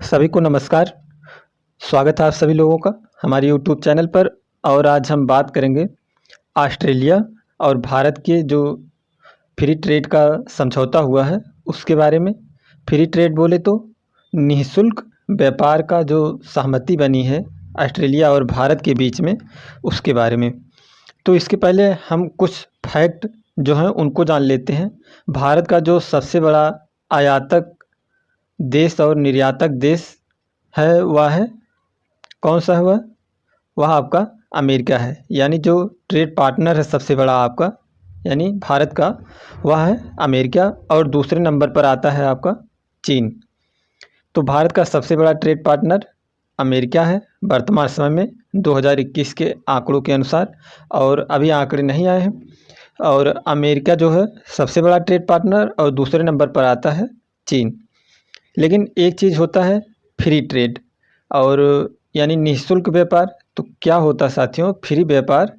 सभी को नमस्कार। स्वागत है आप सभी लोगों का हमारे यूट्यूब चैनल पर। और आज हम बात करेंगे ऑस्ट्रेलिया और भारत के जो फ्री ट्रेड का समझौता हुआ है उसके बारे में। फ्री ट्रेड बोले तो निःशुल्क व्यापार का जो सहमति बनी है ऑस्ट्रेलिया और भारत के बीच में, उसके बारे में। तो इसके पहले हम कुछ फैक्ट जो हैं उनको जान लेते हैं। भारत का जो सबसे बड़ा आयातक देश और निर्यातक देश है वह है, कौन सा है वह आपका अमेरिका है। यानी जो ट्रेड पार्टनर है सबसे बड़ा आपका, यानी भारत का, वह है अमेरिका। और दूसरे नंबर पर आता है आपका चीन। तो भारत का सबसे बड़ा ट्रेड पार्टनर अमेरिका है वर्तमान समय में 2021 के आंकड़ों के अनुसार, और अभी आंकड़े नहीं आए हैं। और अमेरिका जो है सबसे बड़ा ट्रेड पार्टनर और दूसरे नंबर पर आता है चीन। लेकिन एक चीज़ होता है फ्री ट्रेड और यानी निःशुल्क व्यापार। तो क्या होता है साथियों फ्री व्यापार,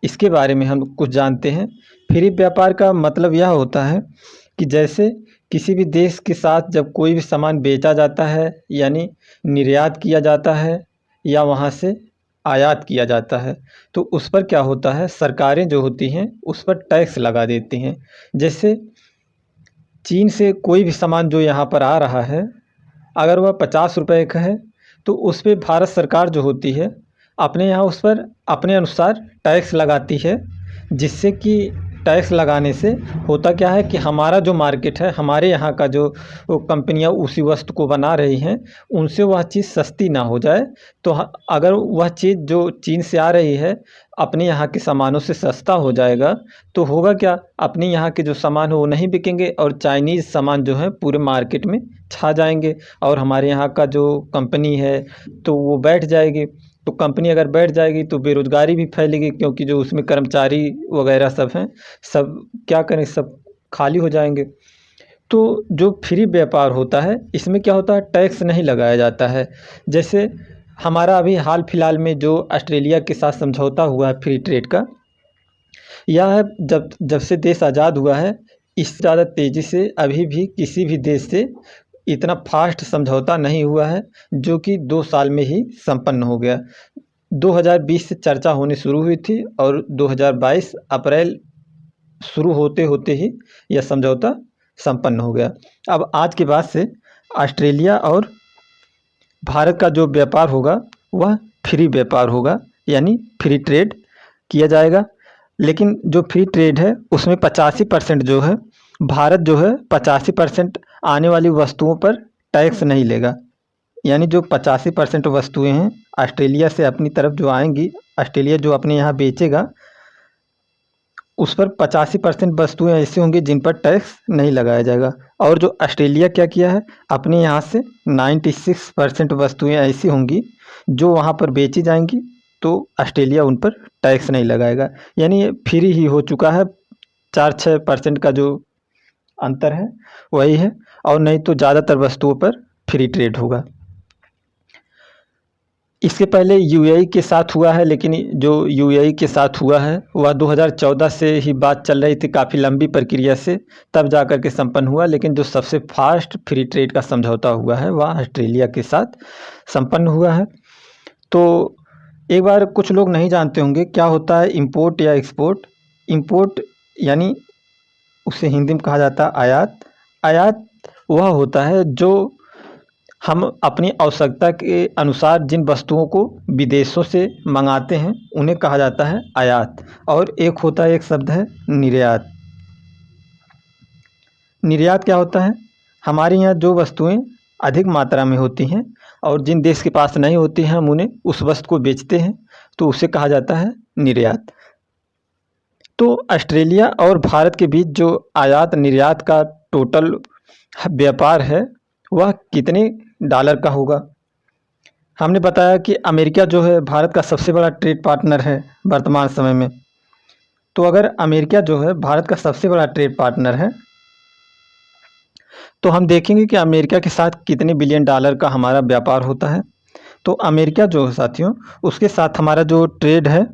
इसके बारे में हम कुछ जानते हैं। फ्री व्यापार का मतलब यह होता है कि जैसे किसी भी देश के साथ जब कोई भी सामान बेचा जाता है, यानी निर्यात किया जाता है या वहाँ से आयात किया जाता है, तो उस पर क्या होता है, सरकारें जो होती हैं उस पर टैक्स लगा देती हैं। जैसे चीन से कोई भी सामान जो यहाँ पर आ रहा है, अगर वह 50 रुपये का है तो उस पर भारत सरकार जो होती है अपने यहाँ उस पर अपने अनुसार टैक्स लगाती है। जिससे कि टैक्स लगाने से होता क्या है कि हमारा जो मार्केट है, हमारे यहाँ का जो कंपनियाँ उसी वस्तु को बना रही हैं, उनसे वह चीज़ सस्ती ना हो जाए। तो अगर वह चीज़ जो चीन से आ रही है अपने यहाँ के सामानों से सस्ता हो जाएगा, तो होगा क्या, अपने यहाँ के जो सामान हो वो नहीं बिकेंगे और चाइनीज़ सामान जो है पूरे मार्केट में छा जाएंगे। और हमारे यहाँ का जो कंपनी है तो वो बैठ जाएगी। तो कंपनी अगर बैठ जाएगी तो बेरोज़गारी भी फैलेगी, क्योंकि जो उसमें कर्मचारी वगैरह सब हैं, सब क्या करें, सब खाली हो जाएंगे। तो जो फ्री व्यापार होता है इसमें क्या होता है, टैक्स नहीं लगाया जाता है। जैसे हमारा अभी हाल फिलहाल में जो ऑस्ट्रेलिया के साथ समझौता हुआ है फ्री ट्रेड का, यह है जब जब से देश आज़ाद हुआ है, इस ज़्यादा तेज़ी से अभी भी किसी भी देश से इतना फास्ट समझौता नहीं हुआ है, जो कि 2 साल में ही संपन्न हो गया। 2020 से चर्चा होनी शुरू हुई थी और 2022 अप्रैल शुरू होते होते ही यह समझौता संपन्न हो गया। अब आज के बाद से ऑस्ट्रेलिया और भारत का जो व्यापार होगा वह फ्री व्यापार होगा, यानी फ्री ट्रेड किया जाएगा। लेकिन जो फ्री ट्रेड है उसमें 85% जो है, भारत जो है 85% आने वाली वस्तुओं पर टैक्स नहीं लेगा। यानी जो 85% वस्तुएं हैं ऑस्ट्रेलिया से अपनी तरफ जो आएंगी, ऑस्ट्रेलिया जो अपने यहाँ बेचेगा उस पर 85% वस्तुएं ऐसी होंगी जिन पर टैक्स नहीं लगाया जाएगा। और जो ऑस्ट्रेलिया क्या किया है, अपने यहाँ से 96% वस्तुएं ऐसी होंगी जो वहाँ पर बेची जाएंगी, तो ऑस्ट्रेलिया उन पर टैक्स नहीं लगाएगा। यानी ये फ्री ही हो चुका है। 4-6% का जो अंतर है वही है, और नहीं तो ज़्यादातर वस्तुओं पर फ्री ट्रेड होगा। इसके पहले यूएई के साथ हुआ है, लेकिन जो यूएई के साथ हुआ है वह 2014 से ही बात चल रही थी, काफ़ी लंबी प्रक्रिया से, तब जा कर के संपन्न हुआ। लेकिन जो सबसे फास्ट फ्री ट्रेड का समझौता हुआ है वह ऑस्ट्रेलिया के साथ संपन्न हुआ है। तो एक बार कुछ लोग नहीं जानते होंगे क्या होता है इंपोर्ट या एक्सपोर्ट। इंपोर्ट यानी उसे हिंदी में कहा जाता है आयात। आयात वह होता है जो हम अपनी आवश्यकता के अनुसार जिन वस्तुओं को विदेशों से मंगाते हैं उन्हें कहा जाता है आयात। और एक होता है, एक शब्द है निर्यात। निर्यात क्या होता है, हमारे यहाँ जो वस्तुएं अधिक मात्रा में होती हैं और जिन देश के पास नहीं होती हैं हम उन्हें उस वस्तु को बेचते हैं, तो उसे कहा जाता है निर्यात। तो ऑस्ट्रेलिया और भारत के बीच जो आयात निर्यात का टोटल व्यापार है वह कितने डॉलर का होगा। हमने बताया कि अमेरिका जो है भारत का सबसे बड़ा ट्रेड पार्टनर है वर्तमान समय में। तो अगर अमेरिका जो है भारत का सबसे बड़ा ट्रेड पार्टनर है, तो हम देखेंगे कि अमेरिका के साथ कितने बिलियन डॉलर का हमारा व्यापार होता है। तो अमेरिका जो है साथियों, उसके साथ हमारा जो ट्रेड है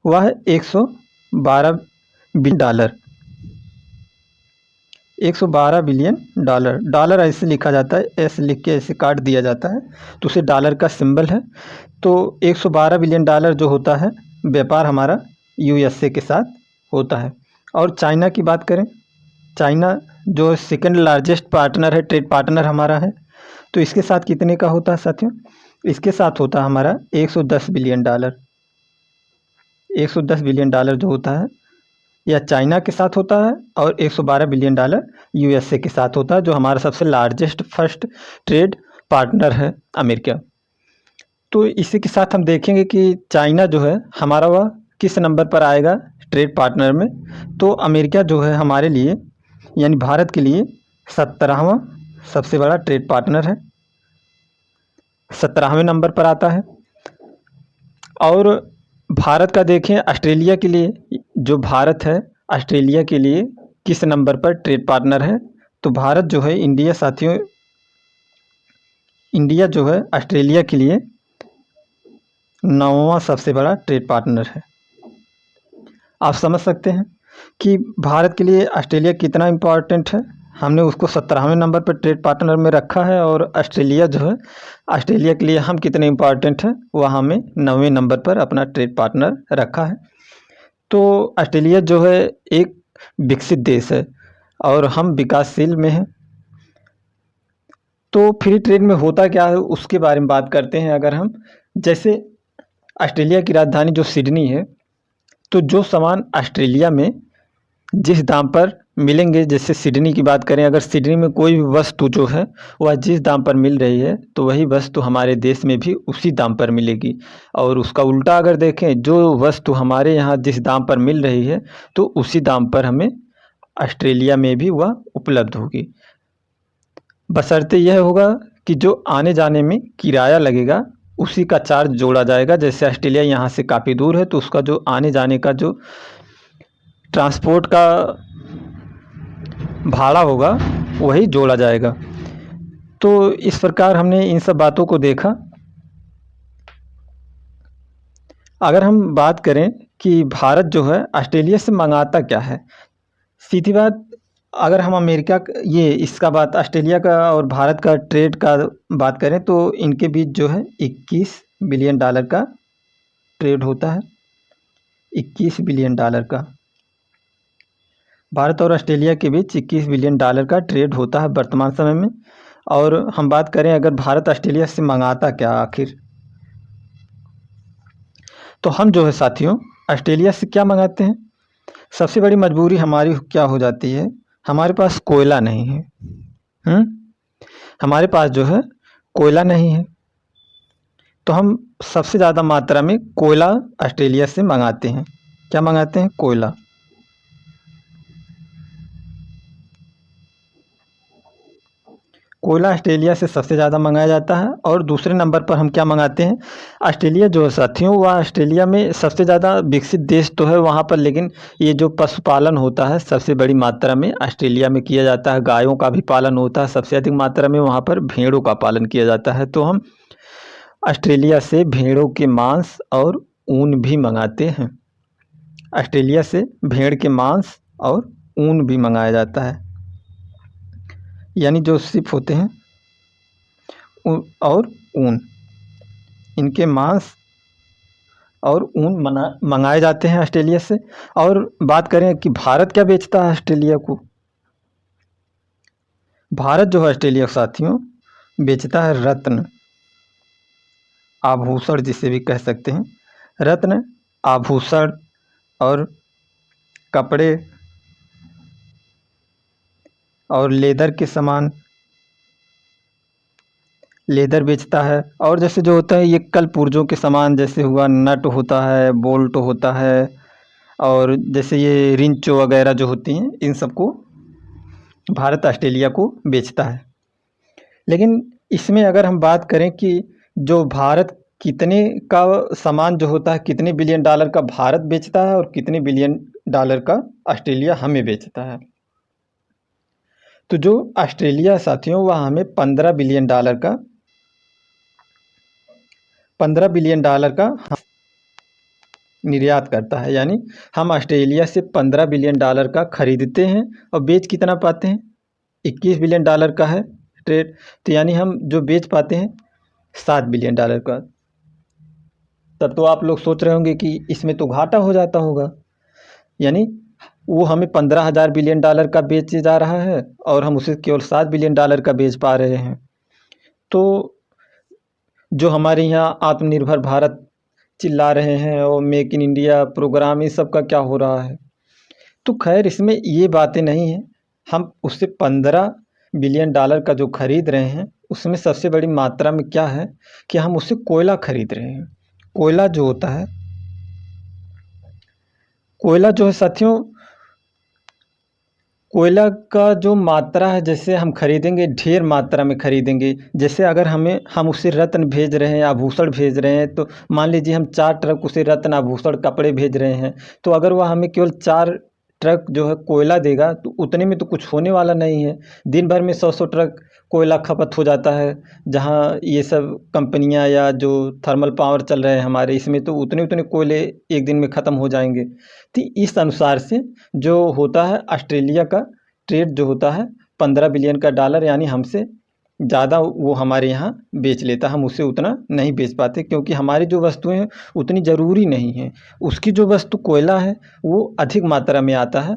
वह है 112 billion dollar. 112 billion dollar. Dollar ऐसे लिखा जाता है, ऐसे लिख के ऐसे काट दिया जाता है तो उसे डॉलर का सिंबल है। तो 112 बिलियन डॉलर जो होता है व्यापार हमारा यूएसए के साथ होता है। और चाइना की बात करें, चाइना जो सेकंड लार्जेस्ट पार्टनर है, ट्रेड पार्टनर हमारा है, तो इसके साथ कितने का होता है साथियों? इसके साथ होता है हमारा 110 बिलियन डॉलर। 110 बिलियन डॉलर जो होता है यह चाइना के साथ होता है, और 112 बिलियन डॉलर यूएसए के साथ होता है, जो हमारा सबसे लार्जेस्ट फर्स्ट ट्रेड पार्टनर है अमेरिका। तो इसी के साथ हम देखेंगे कि चाइना जो है हमारा वह किस नंबर पर आएगा ट्रेड पार्टनर में। तो अमेरिका जो है हमारे लिए यानी भारत के लिए 17वां सबसे बड़ा ट्रेड पार्टनर है, 17वें नंबर पर आता है। और भारत का देखें ऑस्ट्रेलिया के लिए, जो भारत है ऑस्ट्रेलिया के लिए किस नंबर पर ट्रेड पार्टनर है? तो भारत जो है इंडिया साथियों, इंडिया जो है ऑस्ट्रेलिया के लिए 9वां सबसे बड़ा ट्रेड पार्टनर है। आप समझ सकते हैं कि भारत के लिए ऑस्ट्रेलिया कितना इम्पोर्टेंट है। हमने उसको 17वें नंबर पर ट्रेड पार्टनर में रखा है, और ऑस्ट्रेलिया जो है ऑस्ट्रेलिया के लिए हम कितने इम्पोर्टेंट हैं वह हमें 9वें नंबर पर अपना ट्रेड पार्टनर रखा है। तो ऑस्ट्रेलिया जो है एक विकसित देश है और हम विकासशील में हैं। तो फ्री ट्रेड में होता क्या है उसके बारे में बात करते हैं। अगर हम जैसे ऑस्ट्रेलिया की राजधानी जो सिडनी है, तो जो सामान ऑस्ट्रेलिया में जिस दाम पर मिलेंगे, जैसे सिडनी की बात करें, अगर सिडनी में कोई भी वस्तु जो है वह जिस दाम पर मिल रही है तो वही वस्तु हमारे देश में भी उसी दाम पर मिलेगी। और उसका उल्टा अगर देखें, जो वस्तु हमारे यहाँ जिस दाम पर मिल रही है तो उसी दाम पर हमें ऑस्ट्रेलिया में भी वह उपलब्ध होगी। बशर्ते यह होगा कि जो आने जाने में किराया लगेगा उसी का चार्ज जोड़ा जाएगा। जैसे ऑस्ट्रेलिया यहाँ से काफ़ी दूर है तो उसका जो आने जाने का जो ट्रांसपोर्ट का भाड़ा होगा वही जोड़ा जाएगा। तो इस प्रकार हमने इन सब बातों को देखा। अगर हम बात करें कि भारत जो है ऑस्ट्रेलिया से मंगाता क्या है, सीधी बात, अगर हम अमेरिका ये इसका बात ऑस्ट्रेलिया का और भारत का ट्रेड का बात करें तो इनके बीच जो है 21 बिलियन डॉलर का ट्रेड होता है। 21 बिलियन डॉलर का भारत और ऑस्ट्रेलिया के बीच 21 बिलियन डॉलर का ट्रेड होता है वर्तमान समय में। और हम बात करें अगर भारत ऑस्ट्रेलिया से मंगाता क्या आखिर, तो हम जो है साथियों ऑस्ट्रेलिया से क्या मंगाते हैं? सबसे बड़ी मजबूरी हमारी क्या हो जाती है, हमारे पास कोयला नहीं है। हमारे पास जो है कोयला नहीं है, तो हम सबसे ज़्यादा मात्रा में कोयला ऑस्ट्रेलिया से मंगाते हैं। क्या मंगाते हैं? कोयला। कोयला ऑस्ट्रेलिया से सबसे ज़्यादा मंगाया जाता है। और दूसरे नंबर पर हम क्या मंगाते हैं? ऑस्ट्रेलिया जो है साथियों, वह ऑस्ट्रेलिया में सबसे ज़्यादा विकसित देश तो है वहाँ पर, लेकिन ये जो पशुपालन होता है सबसे बड़ी मात्रा में ऑस्ट्रेलिया में किया जाता है। गायों का भी पालन होता है, सबसे अधिक मात्रा में वहाँ पर भेड़ों का पालन किया जाता है। तो हम ऑस्ट्रेलिया से भेड़ों के मांस और ऊन भी मंगाते हैं। ऑस्ट्रेलिया से भेड़ के मांस और ऊन भी मंगाया जाता है, यानी जो सिप होते हैं और ऊन, इनके मांस और ऊन मंगाए जाते हैं ऑस्ट्रेलिया से। और बात करें कि भारत क्या बेचता है ऑस्ट्रेलिया को, भारत जो है ऑस्ट्रेलिया के साथियों बेचता है रत्न, आभूषण जिसे भी कह सकते हैं, रत्न, आभूषण और कपड़े और लेदर के सामान, लेदर बेचता है। और जैसे जो होता है ये कल पुर्जों के सामान, जैसे हुआ नट होता है, बोल्ट होता है, और जैसे ये रिंचो वगैरह जो होती हैं, इन सबको भारत ऑस्ट्रेलिया को बेचता है। लेकिन इसमें अगर हम बात करें कि जो भारत कितने का सामान जो होता है, कितने बिलियन डॉलर का भारत बेचता है और कितने बिलियन डॉलर का ऑस्ट्रेलिया हमें बेचता है, तो जो ऑस्ट्रेलिया साथियों वह हमें 15 बिलियन डॉलर का निर्यात करता है। यानी हम ऑस्ट्रेलिया से 15 बिलियन डॉलर का खरीदते हैं और बेच कितना पाते हैं? $21 बिलियन का है ट्रेड, तो यानी हम जो बेच पाते हैं $7 बिलियन का। तब तो आप लोग सोच रहे होंगे कि इसमें तो घाटा हो जाता होगा, यानी वो हमें $15,000 बिलियन का बेचे जा रहा है और हम उसे केवल $7 बिलियन का बेच पा रहे हैं। तो जो हमारे यहाँ आत्मनिर्भर भारत चिल्ला रहे हैं और मेक इन इंडिया प्रोग्राम, इस सब का क्या हो रहा है? तो खैर इसमें ये बातें नहीं हैं। हम उससे $15 बिलियन का जो खरीद रहे हैं, उसमें सबसे बड़ी मात्रा में क्या है कि हम उससे कोयला खरीद रहे हैं। कोयला जो होता है, कोयला जो है साथियों, कोयला का जो मात्रा है, जैसे हम खरीदेंगे ढेर मात्रा में खरीदेंगे, जैसे अगर हम उसे रत्न भेज रहे हैं, आभूषण भेज रहे हैं, तो मान लीजिए हम 4 ट्रक उसे रत्न आभूषण कपड़े भेज रहे हैं, तो अगर वह हमें केवल 4 ट्रक जो है कोयला देगा, तो उतने में तो कुछ होने वाला नहीं है। दिन भर में 100-100 ट्रक कोयला खपत हो जाता है। जहाँ ये सब कंपनियां या जो थर्मल पावर चल रहे हैं हमारे, इसमें तो उतने उतने कोयले एक दिन में ख़त्म हो जाएंगे। तो इस अनुसार से जो होता है ऑस्ट्रेलिया का ट्रेड जो होता है $15 बिलियन, यानी हमसे ज़्यादा वो हमारे यहाँ बेच लेता, हम उसे उतना नहीं बेच पाते, क्योंकि हमारी जो वस्तुएं हैं उतनी ज़रूरी नहीं है। उसकी जो वस्तु कोयला है वो अधिक मात्रा में आता है,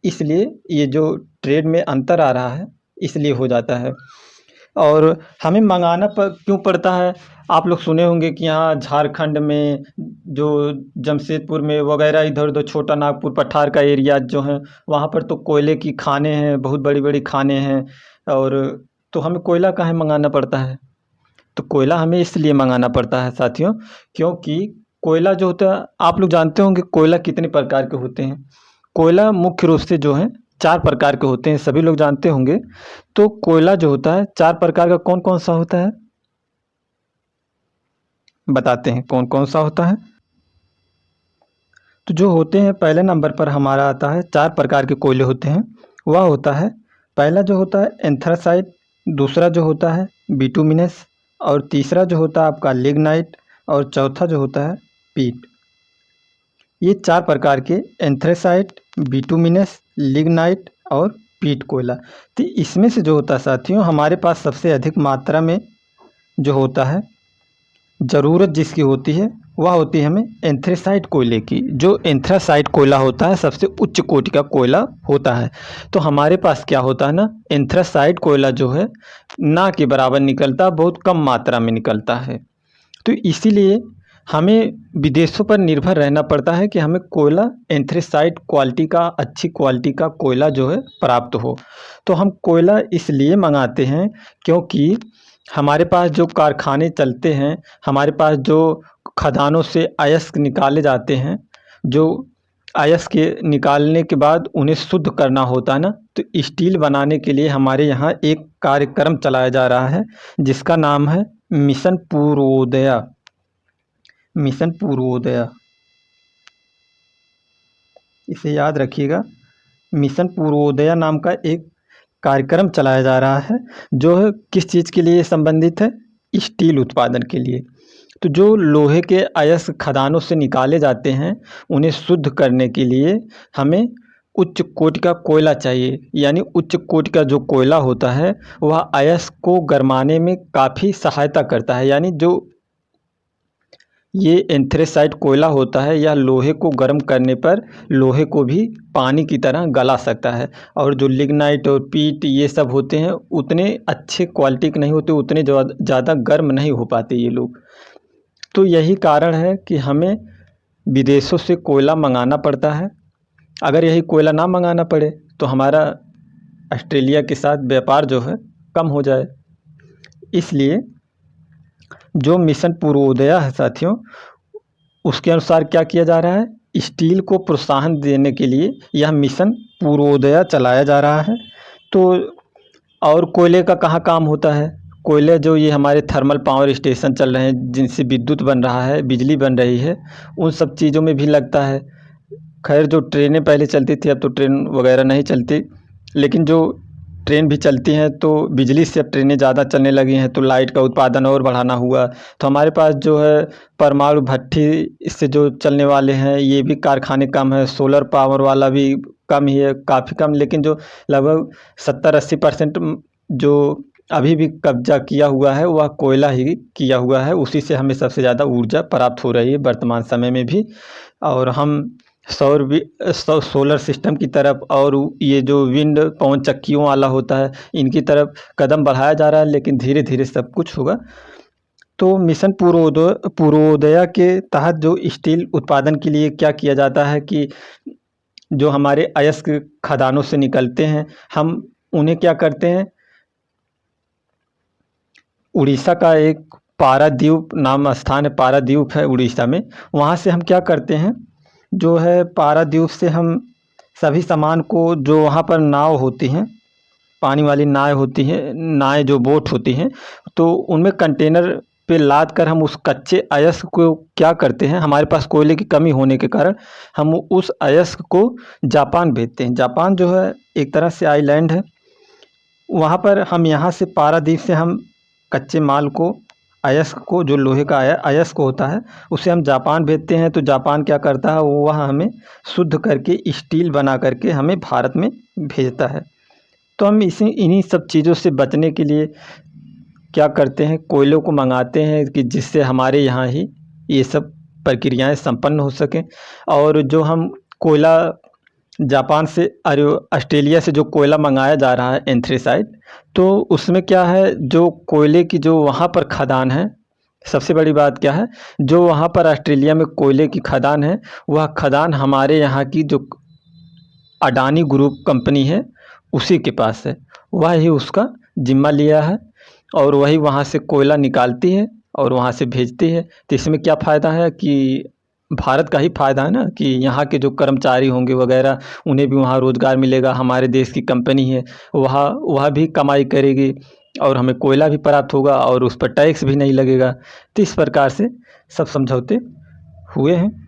इसलिए ये जो ट्रेड में अंतर आ रहा है इसलिए हो जाता है। और हमें मंगाना क्यों पड़ता है? आप लोग सुने होंगे कि यहाँ झारखंड में जो जमशेदपुर में वगैरह, इधर उधर छोटा नागपुर पठार का एरिया जो है, वहाँ पर तो कोयले की खानें हैं, बहुत बड़ी बड़ी खानें हैं। और तो हमें कोयला काहे मंगाना पड़ता है? तो कोयला हमें इसलिए मंगाना पड़ता है साथियों, क्योंकि कोयला जो होता है, आप लोग जानते होंगे कोयला कितने प्रकार के होते हैं। कोयला मुख्य रूप से जो है 4 प्रकार के होते हैं, सभी लोग जानते होंगे। तो कोयला जो होता है 4 प्रकार का कौन कौन सा होता है, बताते हैं कौन कौन सा होता है। तो जो होते हैं, पहले नंबर पर हमारा आता है, 4 प्रकार के कोयले होते हैं। वह होता है, पहला जो होता है एंथ्रासाइट, दूसरा जो होता है बिटुमिनस, और तीसरा जो होता है आपका लिग्नाइट, और चौथा जो होता है पीट। ये 4 प्रकार के एंथ्रासाइट, बिटुमिनस, लिग्नाइट और पीट कोयला। तो इसमें से जो होता है साथियों, हमारे पास सबसे अधिक मात्रा में जो होता है, ज़रूरत जिसकी होती है, वह होती है हमें एंथ्रेसाइट कोयले की। जो एंथ्रासाइट कोयला होता है सबसे उच्च कोटि का कोयला होता है। तो हमारे पास क्या होता है ना, एंथ्रासाइट कोयला जो है ना के बराबर निकलता, बहुत कम मात्रा में निकलता है। तो इसीलिए हमें विदेशों पर निर्भर रहना पड़ता है कि हमें कोयला एंथ्रेसाइट क्वालिटी का, अच्छी क्वालिटी का कोयला जो है प्राप्त हो। तो हम कोयला इसलिए मंगाते हैं क्योंकि हमारे पास जो कारखाने चलते हैं, हमारे पास जो खदानों से अयस्क निकाले जाते हैं, जो अयस्क के निकालने के बाद उन्हें शुद्ध करना होता है ना, तो स्टील बनाने के लिए हमारे यहाँ एक कार्यक्रम चलाया जा रहा है जिसका नाम है मिशन पूर्वोदय। मिशन पूर्वोदय, इसे याद रखिएगा। मिशन पूर्वोदय नाम का एक कार्यक्रम चलाया जा रहा है, जो है किस चीज़ के लिए संबंधित है, स्टील उत्पादन के लिए। तो जो लोहे के अयस्क खदानों से निकाले जाते हैं, उन्हें शुद्ध करने के लिए हमें उच्च कोटि का कोयला चाहिए। यानी उच्च कोटि का जो कोयला होता है वह अयस्क को गरमाने में काफ़ी सहायता करता है। यानी जो ये एंथ्रेसाइट कोयला होता है, यह लोहे को गर्म करने पर लोहे को भी पानी की तरह गला सकता है। और जो लिग्नाइट और पीट ये सब होते हैं, उतने अच्छे क्वालिटी के नहीं होते, उतने ज़्यादा गर्म नहीं हो पाते ये लोग। तो यही कारण है कि हमें विदेशों से कोयला मंगाना पड़ता है। अगर यही कोयला ना मंगाना पड़े तो हमारा ऑस्ट्रेलिया के साथ व्यापार जो है कम हो जाए। इसलिए जो मिशन पूर्वोदय है साथियों, उसके अनुसार क्या किया जा रहा है, स्टील को प्रोत्साहन देने के लिए यह मिशन पूर्वोदय चलाया जा रहा है। तो और कोयले का कहाँ काम होता है? कोयले जो ये हमारे थर्मल पावर स्टेशन चल रहे हैं, जिनसे विद्युत बन रहा है, बिजली बन रही है, उन सब चीज़ों में भी लगता है। खैर जो ट्रेनें पहले चलती थी, अब तो ट्रेन वगैरह नहीं चलती, लेकिन जो ट्रेन भी चलती हैं तो बिजली से अब ट्रेनें ज़्यादा चलने लगी हैं, तो लाइट का उत्पादन और बढ़ाना हुआ। तो हमारे पास जो है परमाणु भट्ठी इससे जो चलने वाले हैं, ये भी कारखाने कम है। सोलर पावर वाला भी कम ही है, काफ़ी कम, लेकिन जो लगभग 70-80% जो अभी भी कब्जा किया हुआ है वह कोयला ही किया हुआ है। उसी से हमें सबसे ज़्यादा ऊर्जा प्राप्त हो रही है वर्तमान समय में भी। और हम सोलर सिस्टम की तरफ और ये जो विंड पवन चक्कियों वाला होता है इनकी तरफ कदम बढ़ाया जा रहा है, लेकिन धीरे धीरे सब कुछ होगा। तो मिशन पूर्वोदय के तहत जो स्टील उत्पादन के लिए क्या किया जाता है कि जो हमारे अयस्क खदानों से निकलते हैं, हम उन्हें क्या करते हैं, उड़ीसा का एक पारादीप नाम स्थान है, पारादीप है उड़ीसा में। वहाँ से हम क्या करते हैं, जो है पारादीप से हम सभी सामान को, जो वहाँ पर नाव होती हैं, पानी वाली नाव होती हैं, नाव जो बोट होती हैं, तो उनमें कंटेनर पे लाद कर हम उस कच्चे अयस्क को क्या करते हैं, हमारे पास कोयले की कमी होने के कारण हम उस अयस्क को जापान भेजते हैं। जापान जो है एक तरह से आइलैंड है, वहाँ पर हम यहाँ से पारादीप से हम कच्चे माल को, अयस्क को, जो लोहे का अयस्क होता है, उसे हम जापान भेजते हैं। तो जापान क्या करता है, वो वह हमें शुद्ध करके स्टील बना करके हमें भारत में भेजता है। तो हम इन्हीं सब चीज़ों से बचने के लिए क्या करते हैं, कोयलों को मंगाते हैं कि जिससे हमारे यहाँ ही ये सब प्रक्रियाएं संपन्न हो सकें। और जो हम कोयला जापान से, अरे ऑस्ट्रेलिया से जो कोयला मंगाया जा रहा है एंथ्रेसाइट, तो उसमें क्या है, जो कोयले की जो वहाँ पर खदान है, सबसे बड़ी बात क्या है, जो वहाँ पर ऑस्ट्रेलिया में कोयले की खदान है, वह खदान हमारे यहाँ की जो अडानी ग्रुप कंपनी है उसी के पास है। वह ही उसका जिम्मा लिया है और वही वहाँ से कोयला निकालती है और वहाँ से भेजती है। तो इसमें क्या फ़ायदा है कि भारत का ही फ़ायदा है ना, कि यहाँ के जो कर्मचारी होंगे वगैरह, उन्हें भी वहाँ रोज़गार मिलेगा। हमारे देश की कंपनी है, वह भी कमाई करेगी और हमें कोयला भी प्राप्त होगा और उस पर टैक्स भी नहीं लगेगा। तो इस प्रकार से सब समझौते हुए हैं।